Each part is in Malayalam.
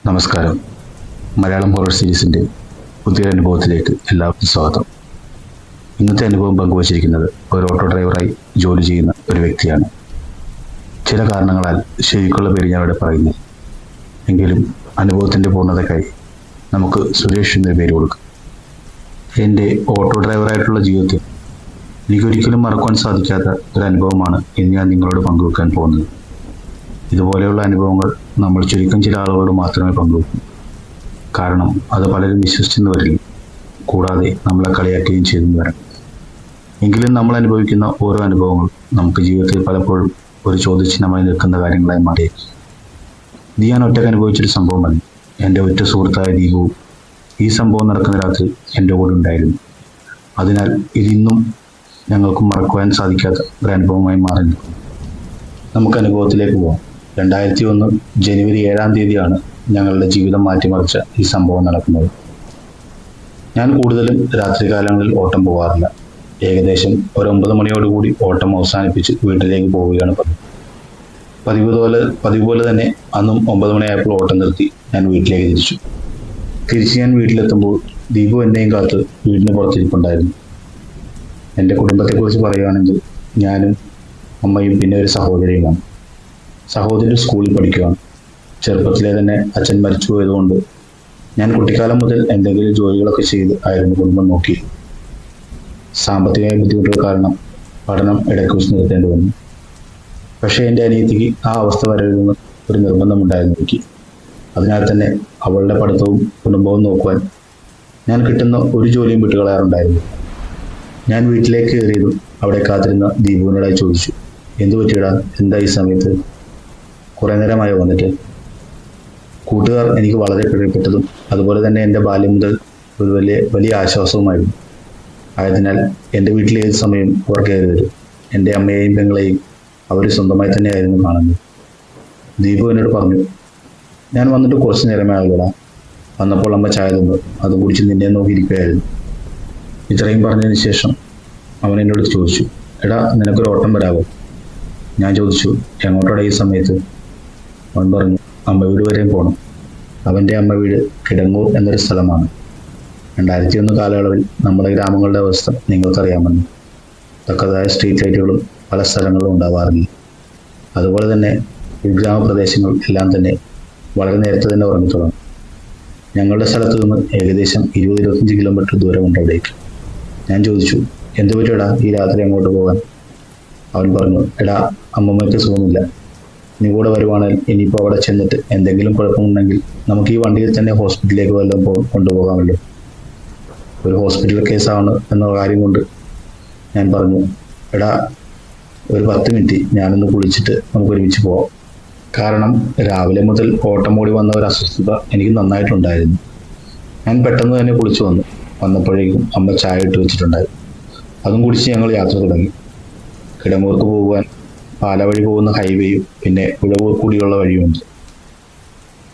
നമസ്കാരം. മലയാളം ഹൊറർ സീരീസിൻ്റെ പുതിയൊരു അനുഭവത്തിലേക്ക് എല്ലാവർക്കും സ്വാഗതം. ഇന്നത്തെ അനുഭവം പങ്കുവച്ചിരിക്കുന്നത് ഒരു ഓട്ടോ ഡ്രൈവറായി ജോലി ചെയ്യുന്ന ഒരു വ്യക്തിയാണ്. ചില കാരണങ്ങളാൽ ശരിക്കുള്ള പേര് ഞാൻ ഇവിടെ പറയുന്നു. എങ്കിലും അനുഭവത്തിൻ്റെ പൂർണ്ണതയ്ക്കായി നമുക്ക് സുരേഷ് എന്ന പേര് കൊടുക്കും. എൻ്റെ ഓട്ടോ ഡ്രൈവറായിട്ടുള്ള ജീവിതത്തിൽ എനിക്കൊരിക്കലും മറക്കുവാൻ സാധിക്കാത്ത ഒരു അനുഭവമാണ് ഇന്ന് ഞാൻ നിങ്ങളോട് പങ്കുവെക്കാൻ പോകുന്നത്. ഇതുപോലെയുള്ള അനുഭവങ്ങൾ നമ്മൾ ചുരുക്കം ചില ആളുകളോട് മാത്രമേ പങ്കുവെക്കൂ. കാരണം അത് പലരും വിശ്വസിച്ചെന്ന് വരില്ല, കൂടാതെ നമ്മളെ കളിയാക്കുകയും ചെയ്തെന്ന് വരാം. എങ്കിലും നമ്മൾ അനുഭവിക്കുന്ന ഓരോ അനുഭവങ്ങളും നമുക്ക് ജീവിതത്തിൽ പലപ്പോഴും ഒരു ചോദ്യചിഹ്നമായി നിൽക്കുന്ന കാര്യങ്ങളായി മാറിയേക്കും. ഇത് ഞാൻ ഒറ്റയ്ക്ക് അനുഭവിച്ചൊരു സംഭവമല്ല. എൻ്റെ ഒറ്റ സുഹൃത്തായ ദീപവും ഈ സംഭവം നടക്കുന്ന രാത്രി എൻ്റെ കൂടെ ഉണ്ടായിരുന്നു. അതിനാൽ ഇതിന്നും ഞങ്ങൾക്കും മറക്കുവാൻ സാധിക്കാത്ത ഒരു അനുഭവമായി മാറി നിൽക്കുന്നു. നമുക്ക് അനുഭവത്തിലേക്ക് പോകാം. 2001 ജനുവരി 7-ാം തീയതിയാണ് ഞങ്ങളുടെ ജീവിതം മാറ്റിമറിച്ച ഈ സംഭവം നടക്കുന്നത്. ഞാൻ കൂടുതലും രാത്രികാലങ്ങളിൽ ഓട്ടം പോകാറില്ല. ഏകദേശം ഒരു 9 മണിയോടുകൂടി ഓട്ടം അവസാനിപ്പിച്ച് വീട്ടിലേക്ക് പോവുകയാണ് പതിവ് പോലെ തന്നെ അന്നും 9 മണിയായപ്പോൾ ഓട്ടം നിർത്തി ഞാൻ വീട്ടിലേക്ക് തിരിച്ച് ഞാൻ വീട്ടിലെത്തുമ്പോൾ ദീപു എന്നെയും കാത്ത് വീടിന് പുറത്തിരിപ്പുണ്ടായിരുന്നു. എൻ്റെ കുടുംബത്തെക്കുറിച്ച് പറയുകയാണെങ്കിൽ ഞാനും അമ്മയും പിന്നെ ഒരു സഹോദരിയുമാണ്. സഹോദരി സ്കൂളിൽ പഠിക്കുകയാണ്. ചെറുപ്പത്തിലെ തന്നെ അച്ഛൻ മരിച്ചു പോയതുകൊണ്ട് ഞാൻ കുട്ടിക്കാലം മുതൽ എന്തെങ്കിലും ജോലികളൊക്കെ ചെയ്ത് ആയിരുന്നു കുടുംബം നോക്കി. സാമ്പത്തികമായ ബുദ്ധിമുട്ടുകൾ കാരണം പഠനം ഇടയ്ക്ക് വെച്ച് നിർത്തേണ്ടി വന്നു. പക്ഷേ എൻ്റെ അനിയത്തിക്ക് ആ അവസ്ഥ വരരുതെന്ന് ഒരു നിർബന്ധമുണ്ടായിരുന്നു എനിക്ക്. അതിനാൽ തന്നെ അവളുടെ പഠിത്തവും കുടുംബവും നോക്കുവാൻ ഞാൻ കിട്ടുന്ന ഒരു ജോലിയും വിട്ടുകളയാറുണ്ടായിരുന്നു. ഞാൻ വീട്ടിലേക്ക് കയറിയതും അവിടെ കാത്തിരുന്ന ദീപുവിനോടായി ചോദിച്ചു, എന്തു പറ്റിയിടാ, എന്താ ഈ സമയത്ത്, കുറേ നേരമായോ വന്നിട്ട്? കൂട്ടുകാർ എനിക്ക് വളരെ പ്രിയപ്പെട്ടതും അതുപോലെ തന്നെ എൻ്റെ ബാല്യം മുതൽ ഒരു വലിയ ആശ്വാസവുമായിരുന്നു. ആയതിനാൽ എൻ്റെ വീട്ടിൽ ഏത് സമയം അവർ കയറി വരും. എൻ്റെ അമ്മയെയും പെങ്ങളെയും അവർ സ്വന്തമായി തന്നെയായിരുന്നു കാണുന്നത്. ദീപു എന്നോട് പറഞ്ഞു, ഞാൻ വന്നിട്ട് കുറച്ച് നേരമേ ആളുകളാ. വന്നപ്പോൾ അമ്മ ചായ തന്നു, അത് കുടിച്ച് നിന്നെ നോക്കിയിരിക്കുകയായിരുന്നു. ഇത്രയും പറഞ്ഞതിന് ശേഷം അവൻ എന്നോട് ചോദിച്ചു, എടാ നിനക്കൊരു ഓട്ടം വരാമോ? ഞാൻ ചോദിച്ചു, എങ്ങോട്ടോടെ ഈ സമയത്ത്? അവൻ പറഞ്ഞു, അമ്മ വീട് വരെയും പോകണം. അവൻ്റെ അമ്മ വീട് കിടങ്ങൂർ എന്നൊരു സ്ഥലമാണ്. 2001 കാലയളവിൽ നമ്മുടെ ഗ്രാമങ്ങളുടെ അവസ്ഥ നിങ്ങൾക്കറിയാമെന്ന്. തക്കതായ സ്ട്രീറ്റ് ലൈറ്റുകളും പല സ്ഥലങ്ങളിലും ഉണ്ടാവാറില്ല. അതുപോലെ തന്നെ ഉൾഗ്രാമപ്രദേശങ്ങൾ എല്ലാം തന്നെ വളരെ നേരത്തെ തന്നെ ഉറങ്ങി തുടങ്ങും. ഞങ്ങളുടെ സ്ഥലത്ത് നിന്ന് ഏകദേശം 20-25 കിലോമീറ്റർ ദൂരമുണ്ട് അവിടേക്ക്. ഞാൻ ചോദിച്ചു, എന്തു പറ്റിയടാ ഈ രാത്രി അങ്ങോട്ട് പോകാൻ? അവൻ പറഞ്ഞു, എടാ അമ്മമ്മയ്ക്ക് സുഖമില്ല, നീ കൂടെ വരുവാണെങ്കിൽ ഇനിയിപ്പോൾ അവിടെ ചെന്നിട്ട് എന്തെങ്കിലും കുഴപ്പമുണ്ടെങ്കിൽ നമുക്ക് ഈ വണ്ടിയിൽ തന്നെ ഹോസ്പിറ്റലിലേക്ക് വല്ലതും കൊണ്ടുപോകാമല്ലോ. ഒരു ഹോസ്പിറ്റൽ കേസാണ് എന്ന കാര്യം കൊണ്ട് ഞാൻ പറഞ്ഞു, എടാ ഒരു 10 മിനിറ്റ് ഞാനൊന്ന് കുളിച്ചിട്ട് നമുക്ക് ഒരുമിച്ച് പോവാം. കാരണം രാവിലെ മുതൽ ഓട്ടം ഓടി വന്ന ഒരു അസ്വസ്ഥത എനിക്ക് നന്നായിട്ടുണ്ടായിരുന്നു. ഞാൻ പെട്ടെന്ന് തന്നെ കുളിച്ചു വന്നപ്പോഴേക്കും അമ്മ ചായ ഇട്ട് വെച്ചിട്ടുണ്ടായി. അതും കുടിച്ച് ഞങ്ങൾ യാത്ര തുടങ്ങി. കിടങ്ങൂർക്ക് പോകുവാൻ പാല വഴി പോകുന്ന ഹൈവേയും പിന്നെ ഉഴവൂർ കൂടിയുള്ള വഴിയുമുണ്ട്.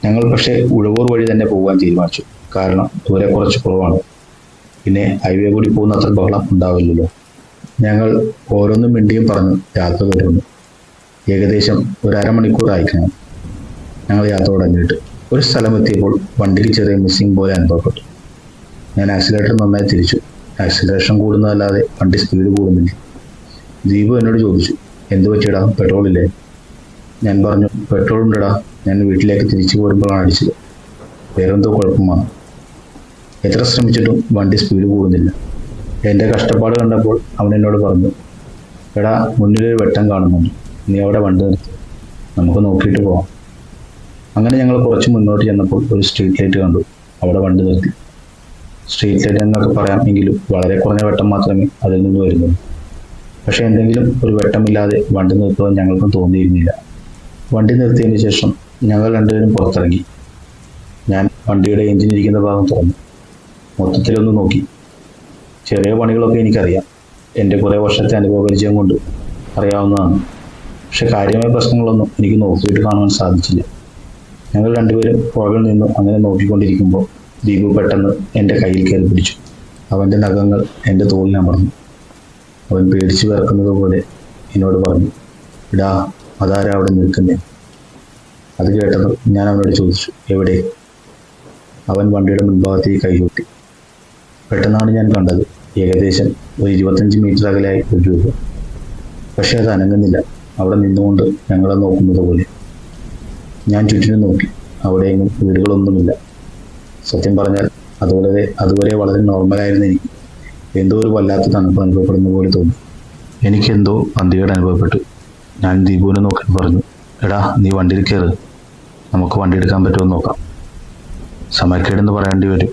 ഞങ്ങൾ പക്ഷേ ഉഴവൂർ വഴി തന്നെ പോകാൻ തീരുമാനിച്ചു. കാരണം ദൂരെ കുറച്ച് കുറവാണ്, പിന്നെ ഹൈവേ കൂടി പോകുന്ന അത്ര ബഹളം ഉണ്ടാവില്ലല്ലോ. ഞങ്ങൾ ഓരോന്നും മിണ്ടിയും പറഞ്ഞു യാത്ര തുടർന്നു. ഏകദേശം ഒരു അരമണിക്കൂർ അയക്കണം ഞങ്ങൾ യാത്ര തുടങ്ങിയിട്ട്. ഒരു സ്ഥലം എത്തിയപ്പോൾ വണ്ടിക്ക് ചെറിയ മിസ്സിങ് പോലെ അനുഭവപ്പെട്ടു. ഞാൻ ആക്സിലേറ്റർ നന്നായി തിരിച്ചു. ആക്സിലറേഷൻ കൂടുന്നതല്ലാതെ വണ്ടി സ്പീഡ് കൂടുന്നില്ല. ദീപു എന്നോട് ചോദിച്ചു, എന്തു പറ്റിയിടാ, പെട്രോൾ ഇല്ലേ? ഞാൻ പറഞ്ഞു, പെട്രോൾ ഉണ്ടടാ, ഞാൻ വീട്ടിലേക്ക് തിരിച്ചു പോരുമ്പോഴാണ് അടിച്ചത്. വേറെന്തോ കുഴപ്പമാണ്. എത്ര ശ്രമിച്ചിട്ടും വണ്ടി സ്പീഡ് കൂടുന്നില്ല. എൻ്റെ കഷ്ടപ്പാട് കണ്ടപ്പോൾ അവൻ എന്നോട് പറഞ്ഞു, എടാ മുന്നിലൊരു വെട്ടം കാണുന്നുണ്ട്, നീ അവിടെ വണ്ടി നിർത്തി, നമുക്ക് നോക്കിയിട്ട് പോവാം. അങ്ങനെ ഞങ്ങൾ കുറച്ച് മുന്നോട്ട് ചെന്നപ്പോൾ ഒരു സ്ട്രീറ്റ് ലൈറ്റ് കണ്ടു. അവിടെ വണ്ടി നിർത്തി. സ്ട്രീറ്റ് ലൈറ്റ് എന്നൊക്കെ പറയാം, എങ്കിലും വളരെ കുറഞ്ഞ വെട്ടം മാത്രമേ അതിൽ നിന്ന് വരുന്നുള്ളൂ. പക്ഷേ എന്തെങ്കിലും ഒരു വെട്ടമില്ലാതെ വണ്ടി നിർത്തുവാൻ ഞങ്ങൾക്കും തോന്നിയിരുന്നില്ല. വണ്ടി നിർത്തിയതിന് ശേഷം ഞങ്ങൾ രണ്ടുപേരും പുറത്തിറങ്ങി. ഞാൻ വണ്ടിയുടെ എഞ്ചിൻ ഇരിക്കുന്ന ഭാഗം തുറന്നു. മൊത്തത്തിലൊന്ന് നോക്കി. ചെറിയ പണികളൊക്കെ എനിക്കറിയാം, എൻ്റെ കുറേ വർഷത്തെ അനുഭവ പരിചയം കൊണ്ട് അറിയാവുന്നതാണ്. പക്ഷെ കാര്യമായ പ്രശ്നങ്ങളൊന്നും എനിക്ക് നോക്കിയിട്ട് കാണുവാൻ സാധിച്ചില്ല. ഞങ്ങൾ രണ്ടുപേരും പുറകിൽ നിന്ന് അങ്ങനെ നോക്കിക്കൊണ്ടിരിക്കുമ്പോൾ ദീപു പെട്ടെന്ന് എൻ്റെ കയ്യിൽ കയറി പിടിച്ചു. അവൻ്റെ നഖങ്ങൾ എൻ്റെ തോളിനമർന്നു. അവൻ പേടിച്ച് വിറക്കുന്നത് പോലെ എന്നോട് പറഞ്ഞു, ഇടാ അതാരാ അവിടെ നിൽക്കുന്നേ? അത് കേട്ടത് ഞാൻ അവനോട് ചോദിച്ചു, എവിടെ? അവൻ വണ്ടിയുടെ മുൻഭാഗത്തേക്ക് കൈകൊട്ടി. പെട്ടെന്നാണ് ഞാൻ കണ്ടത് ഏകദേശം ഒരു 25 മീറ്റർ അകലെയായി ഒരു രൂപം. പക്ഷെ അത് അനങ്ങുന്നില്ല. അവിടെ നിന്നുകൊണ്ട് ഞങ്ങളെ നോക്കുന്നത് പോലെ. ഞാൻ ചുറ്റിനും നോക്കി. അവിടെയെങ്ങും വീടുകളൊന്നുമില്ല. സത്യം പറഞ്ഞാൽ അതുവരെ വളരെ നോർമലായിരുന്നു എനിക്ക്. എന്തോ ഒരു വല്ലാത്ത തണുപ്പ് അനുഭവപ്പെടുന്ന പോലെ തോന്നി. എനിക്കെന്തോ പന്തികേട് അനുഭവപ്പെട്ടു. ഞാൻ ദീപുവിനെ നോക്കാൻ പറഞ്ഞു, എടാ നീ വണ്ടിയിൽ കയറ്, നമുക്ക് വണ്ടി എടുക്കാൻ പറ്റുമെന്ന് നോക്കാം. സമയക്കേടെന്ന് പറയേണ്ടി വരും.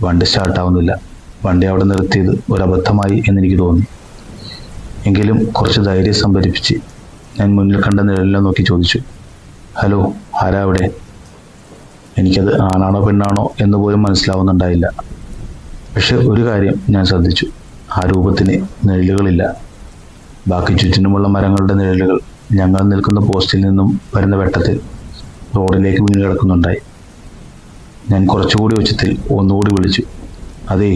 വണ്ടി സ്റ്റാർട്ടാവുന്നില്ല. വണ്ടി അവിടെ നിർത്തിയത് ഒരബദ്ധമായി എന്നെനിക്ക് തോന്നി. എങ്കിലും കുറച്ച് ധൈര്യം സംഭരിപ്പിച്ച് ഞാൻ മുന്നിൽ കണ്ട നിഴലിനെ നോക്കി ചോദിച്ചു, ഹലോ, ആരാ അവിടെ? എനിക്കത് ആണാണോ പെണ്ണാണോ എന്ന് പോലും മനസ്സിലാവുന്നുണ്ടായില്ല. പക്ഷെ ഒരു കാര്യം ഞാൻ ശ്രദ്ധിച്ചു, ആ രൂപത്തിന് നിഴലുകളില്ല. ബാക്കി ചുറ്റിനുമുള്ള മരങ്ങളുടെ നിഴലുകൾ ഞങ്ങൾ നിൽക്കുന്ന പോസ്റ്റിൽ നിന്നും വരുന്ന വെട്ടത്തിൽ റോഡിലേക്ക് വീണ് കിടക്കുന്നുണ്ടായി. ഞാൻ കുറച്ചുകൂടി ഉച്ചത്തിൽ ഒന്നുകൂടി വിളിച്ചു, അതേ,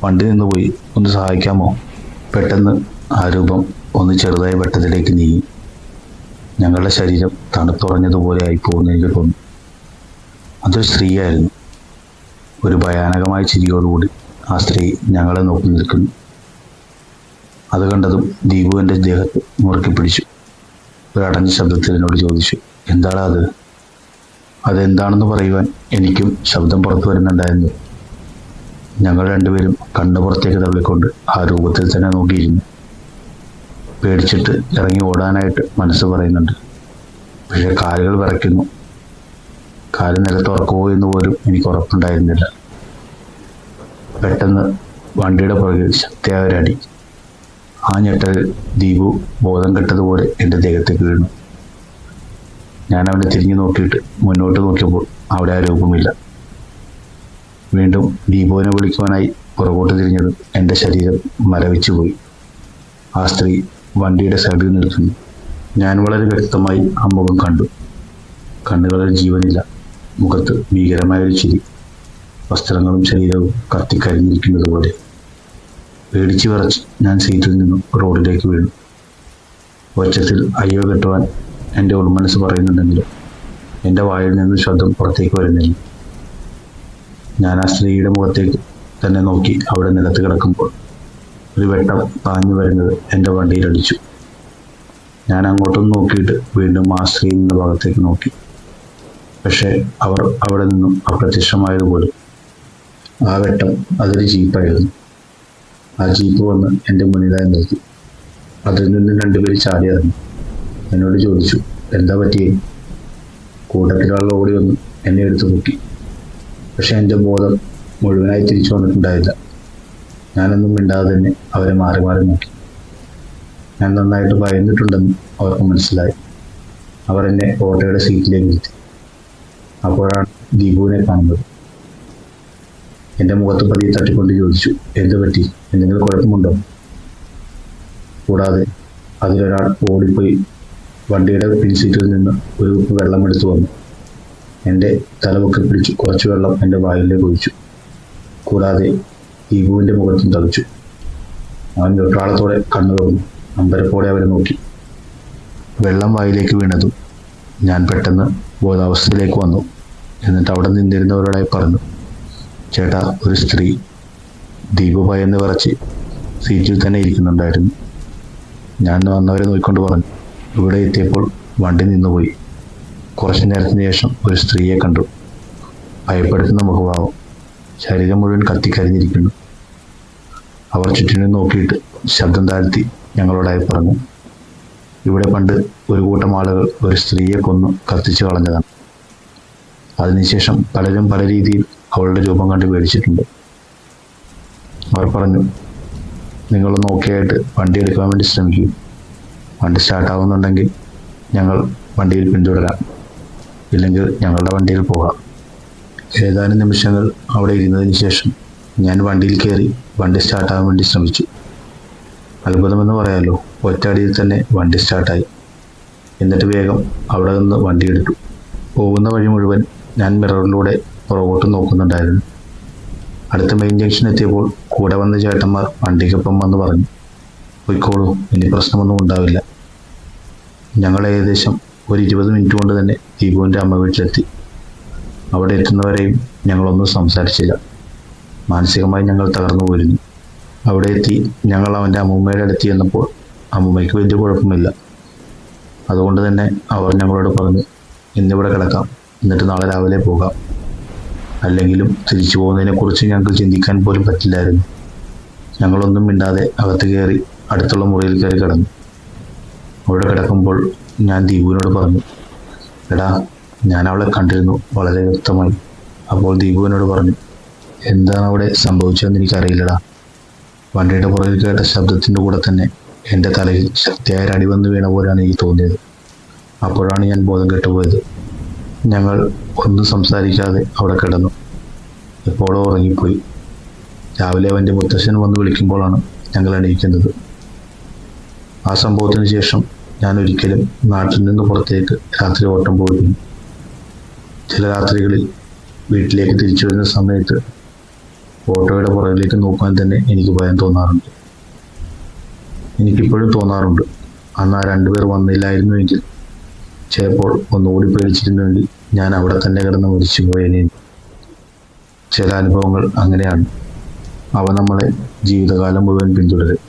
വണ്ടി നിന്നുപോയി, ഒന്ന് സഹായിക്കാമോ? പെട്ടെന്ന് ആ രൂപം ഒന്ന് ചെറുതായി വെട്ടത്തിലേക്ക് നീങ്ങി. ഞങ്ങളുടെ ശരീരം തണുത്തുറഞ്ഞതുപോലെ ആയി പോകുന്ന എനിക്ക് തോന്നി. അതൊരു സ്ത്രീയായിരുന്നു. ഒരു ഭയാനകമായ ചിരിയോടുകൂടി ആ സ്ത്രീ ഞങ്ങളെ നോക്കി നിൽക്കുന്നു. അത് കണ്ടതും ദീപു എൻ്റെ ദേഹത്ത് മുറുക്കി പിടിച്ചു. ഒരു അടഞ്ഞ ശബ്ദത്തിൽ എന്നോട് ചോദിച്ചു, എന്താടാ അത്? അതെന്താണെന്ന് പറയുവാൻ എനിക്കും ശബ്ദം പുറത്തു വരുന്നുണ്ടായിരുന്നു. ഞങ്ങൾ രണ്ടുപേരും കണ്ണു പുറത്തേക്ക് തള്ളിക്കൊണ്ട് ആ രൂപത്തിൽ തന്നെ നോക്കിയിരുന്നു. പേടിച്ചിട്ട് ഇറങ്ങി ഓടാനായിട്ട് മനസ്സ് പറയുന്നുണ്ട്. പക്ഷെ കാലുകൾ വിറയ്ക്കുന്നു. കാല് നിലത്തുറക്കുമോ എന്ന് പോലും എനിക്ക് ഉറപ്പുണ്ടായിരുന്നില്ല. പെട്ടെന്ന് വണ്ടിയുടെ പുറകിൽ ശക്തിയായ ഒരടി. ആ ഞെട്ടലിൽ ദീപു ബോധം കെട്ടതുപോലെ എൻ്റെ ദേഹത്തേക്ക് വീണു. ഞാൻ അവനെ തിരിഞ്ഞു നോക്കിയിട്ട് മുന്നോട്ട് നോക്കിയപ്പോൾ അവിടെ ആ രൂപമില്ല. വീണ്ടും ദീപുവിനെ വിളിക്കുവാനായി പുറകോട്ട് തിരിഞ്ഞത് എൻ്റെ ശരീരം മരവിച്ചു പോയി. ആ സ്ത്രീ വണ്ടിയുടെ സൈഡിൽ നിൽക്കുന്നു. ഞാൻ വളരെ വ്യക്തമായി ആ മുഖം കണ്ടു. കണ്ണുകളിൽ ജീവനില്ല. മുഖത്ത് ഭീകരമായൊരു ചിരി. വസ്ത്രങ്ങളും ശരീരവും കത്തിക്കരിഞ്ഞിരിക്കുന്നത് പോലെ. പേടിച്ചു വിറച്ച് ഞാൻ സീറ്റിൽ നിന്നും റോഡിലേക്ക് വീണു. ഒച്ചത്തിൽ അയ്യോ കെട്ടുവാൻ എൻ്റെ ഉൾമനസ്സ് പറയുന്നുണ്ടെങ്കിലും എൻ്റെ വായിൽ നിന്ന് ശബ്ദം പുറത്തേക്ക് വരുന്നില്ല. ഞാൻ ആ സ്ത്രീയുടെ മുഖത്തേക്ക് തന്നെ നോക്കി അവിടെ നിലത്ത് കിടക്കുമ്പോൾ ഒരു വെട്ടം പാഞ്ഞു വരുന്നത് എൻ്റെ വണ്ടിയിലടിച്ചു. ഞാൻ അങ്ങോട്ടൊന്ന് നോക്കിയിട്ട് വീണ്ടും ആ സ്ത്രീ നിന്ന ഭാഗത്തേക്ക് നോക്കി. പക്ഷേ അവർ അവിടെ നിന്നും അപ്രത്യക്ഷമായതുപോലും. ആ വെട്ടം അതൊരു ജീപ്പായിരുന്നു. ആ ജീപ്പ് വന്ന് എൻ്റെ മുന്നിലായി നിർത്തി. അതിൽ നിന്ന് രണ്ടുപേര് ചാടിയിറങ്ങി. എന്നോട് ചോദിച്ചു, എന്താ പറ്റിയേ? കൂട്ടത്തിലുള്ള ഓടി വന്ന് എന്നെ എടുത്തു പൊക്കി. പക്ഷെ എൻ്റെ ബോധം മുഴുവനായി തിരിച്ചു വന്നിട്ടുണ്ടായില്ല. ഞാനൊന്നും മിണ്ടാതെ തന്നെ അവരെ മാറി മാറി നോക്കി. ഞാൻ നന്നായിട്ട് ഭയന്നിട്ടുണ്ടെന്ന് അവർക്ക് മനസ്സിലായി. അവർ എന്നെ ഓട്ടോയുടെ സീറ്റിലേക്ക് ഇരുത്തി. അപ്പോഴാണ് ദീപുവിനെ കാണുന്നത്. എൻ്റെ മുഖത്ത് പതിയെ തട്ടിക്കൊണ്ട് ചോദിച്ചു, എന്ത് പറ്റി? എന്തെങ്കിലും കുഴപ്പമുണ്ടോ? കൂടാതെ അതിലൊരാൾ ഓടിപ്പോയി വണ്ടിയുടെ പിൻസീറ്റിൽ നിന്ന് ഒരു കുപ്പി വെള്ളം എടുത്തു വന്നു. എൻ്റെ തലപൊക്കി പിടിച്ചു കുറച്ച് വെള്ളം എൻ്റെ വായിലേക്ക് ഒഴിച്ചു. കൂടാതെ ദീപുവിൻ്റെ മുഖത്തും തളിച്ചു. അവൻ വെപ്രാളത്തോടെ കണ്ണു തുറന്നു. അമ്പരപ്പോടെ അവരെ നോക്കി. വെള്ളം വായിലേക്ക് വീണതും ഞാൻ പെട്ടെന്ന് ബോധാവസ്ഥയിലേക്ക് വന്നു. എന്നിട്ട് അവിടെ നിന്നിരുന്നവരോടായി പറഞ്ഞു, ചേട്ടാ, ഒരു സ്ത്രീ. ദീപു ഭയന്ന് വിറച്ച് സീറ്റിൽ തന്നെ ഇരിക്കുന്നുണ്ടായിരുന്നു. ഞാൻ വന്നവരെ നോക്കിക്കൊണ്ട് പറഞ്ഞു, ഇവിടെ എത്തിയപ്പോൾ വണ്ടി നിന്നുപോയി. കുറച്ചു നേരത്തിന് ശേഷം ഒരു സ്ത്രീയെ കണ്ടു. ഭയപ്പെടുത്തുന്ന മുഖഭാവം. ശരീരം മുഴുവൻ കത്തിക്കരിഞ്ഞിരിക്കുന്നു. അവർ ചുറ്റിനും നോക്കിയിട്ട് ശബ്ദം താഴ്ത്തി ഞങ്ങളോടായി പറഞ്ഞു, ഇവിടെ പണ്ട് ഒരു കൂട്ടം ആളുകൾ ഒരു സ്ത്രീയെ കൊന്നു കത്തിച്ചു കളഞ്ഞതാണ്. അതിനുശേഷം പലരും പല രീതിയിൽ അവളുടെ രൂപം കണ്ട് പേടിച്ചിട്ടുണ്ട്. അവർ പറഞ്ഞു, നിങ്ങളൊന്ന് ഓക്കെയായിട്ട് വണ്ടി എടുക്കാൻ വേണ്ടി ശ്രമിക്കൂ. വണ്ടി സ്റ്റാർട്ടാവുന്നുണ്ടെങ്കിൽ ഞങ്ങൾ വണ്ടിയിൽ പിന്തുടരാം, ഇല്ലെങ്കിൽ ഞങ്ങളുടെ വണ്ടിയിൽ പോകാം. ഏതാനും നിമിഷങ്ങൾ അവിടെ ഇരുന്നതിന് ശേഷം ഞാൻ വണ്ടിയിൽ കയറി വണ്ടി സ്റ്റാർട്ടാകാൻ വേണ്ടി ശ്രമിച്ചു. അത്ഭുതമെന്ന് പറയാമല്ലോ, ഒറ്റയടിയിൽ തന്നെ വണ്ടി സ്റ്റാർട്ടായി. എന്നിട്ട് വേഗം അവിടെ നിന്ന് വണ്ടി എടുത്തു. പോകുന്ന വഴി മുഴുവൻ ഞാൻ മിററിലൂടെ പുറകോട്ട് നോക്കുന്നുണ്ടായിരുന്നു. അടുത്ത മെയിൻ ജംഗ്ഷൻ എത്തിയപ്പോൾ കൂടെ വന്ന ചേട്ടന്മാർ വണ്ടിക്കൊപ്പം വന്ന് പറഞ്ഞു, പോയിക്കോളൂ, ഇനി പ്രശ്നമൊന്നും ഉണ്ടാവില്ല. ഞങ്ങൾ ഏകദേശം ഒരു 20 മിനിറ്റ് കൊണ്ട് തന്നെ ദീപുവിൻ്റെ അമ്മ വീട്ടിലെത്തി. അവിടെ എത്തുന്നവരെയും ഞങ്ങളൊന്നും സംസാരിച്ചില്ല. മാനസികമായി ഞങ്ങൾ തകർന്നു പോയിരുന്നു. അവിടെ എത്തി ഞങ്ങൾ അവൻ്റെ അമ്മൂമ്മയുടെ അടുത്ത് ചെന്നപ്പോൾ അമ്മൂമ്മയ്ക്ക് വലിയ കുഴപ്പമില്ല. അതുകൊണ്ട് തന്നെ അവർ ഞങ്ങളോട് പറഞ്ഞു, ഇന്നിവിടെ കിടക്കാം, എന്നിട്ട് നാളെ രാവിലെ പോകാം. അല്ലെങ്കിലും തിരിച്ചു പോകുന്നതിനെക്കുറിച്ച് ഞങ്ങൾക്ക് ചിന്തിക്കാൻ പോലും പറ്റില്ലായിരുന്നു. ഞങ്ങളൊന്നും മിണ്ടാതെ അകത്ത് കയറി അടുത്തുള്ള മുറിയിൽ കയറി കിടന്നു. അവിടെ കിടക്കുമ്പോൾ ഞാൻ ദീപുവിനോട് പറഞ്ഞു, എടാ, ഞാൻ അവളെ കണ്ടിരുന്നു വളരെ വ്യക്തമായി. അപ്പോൾ ദീപുവിനോട് പറഞ്ഞു, എന്താണ് അവിടെ സംഭവിച്ചതെന്ന് എനിക്കറിയില്ലടാ. വണ്ടിയുടെ പുറകിൽ കേട്ട ശബ്ദത്തിൻ്റെ കൂടെ തന്നെ എൻ്റെ തലയിൽ ശക്തിയായ അടി വന്ന് വീണ പോലെയാണ് എനിക്ക് തോന്നിയത്. അപ്പോഴാണ് ഞാൻ ബോധം കെട്ടുപോയത്. ഞങ്ങൾ ഒന്നും സംസാരിക്കാതെ അവിടെ കിടന്നു. എപ്പോഴോ ഉറങ്ങിപ്പോയി. രാവിലെ അവൻ്റെ മുത്തശ്ശൻ വന്ന് വിളിക്കുമ്പോഴാണ് ഞങ്ങൾ എണീക്കുന്നത്. ആ സംഭവത്തിന് ശേഷം ഞാൻ ഒരിക്കലും നാട്ടിൽ നിന്ന് പുറത്തേക്ക് രാത്രി ഓട്ടം പോയിരുന്നു. ചില രാത്രികളിൽ വീട്ടിലേക്ക് തിരിച്ചു വരുന്ന സമയത്ത് ഓട്ടോയുടെ പുറകിലേക്ക് നോക്കാൻ തന്നെ എനിക്ക് ഭയം തോന്നാറുണ്ട്. എനിക്കിപ്പോഴും തോന്നാറുണ്ട്, അന്ന് ആ രണ്ടുപേർ വന്നില്ലായിരുന്നുവെങ്കിൽ ചിലപ്പോൾ ഒന്നുകൂടി പേടിച്ചിരുന്നുവെങ്കിൽ ഞാൻ അവിടെ തന്നെ കിടന്ന് മരിച്ചു പോയേനെ. ചില അനുഭവങ്ങൾ അങ്ങനെയാണ്. അവ നമ്മളെ ജീവിതകാലം മുഴുവൻ പിന്തുടരും.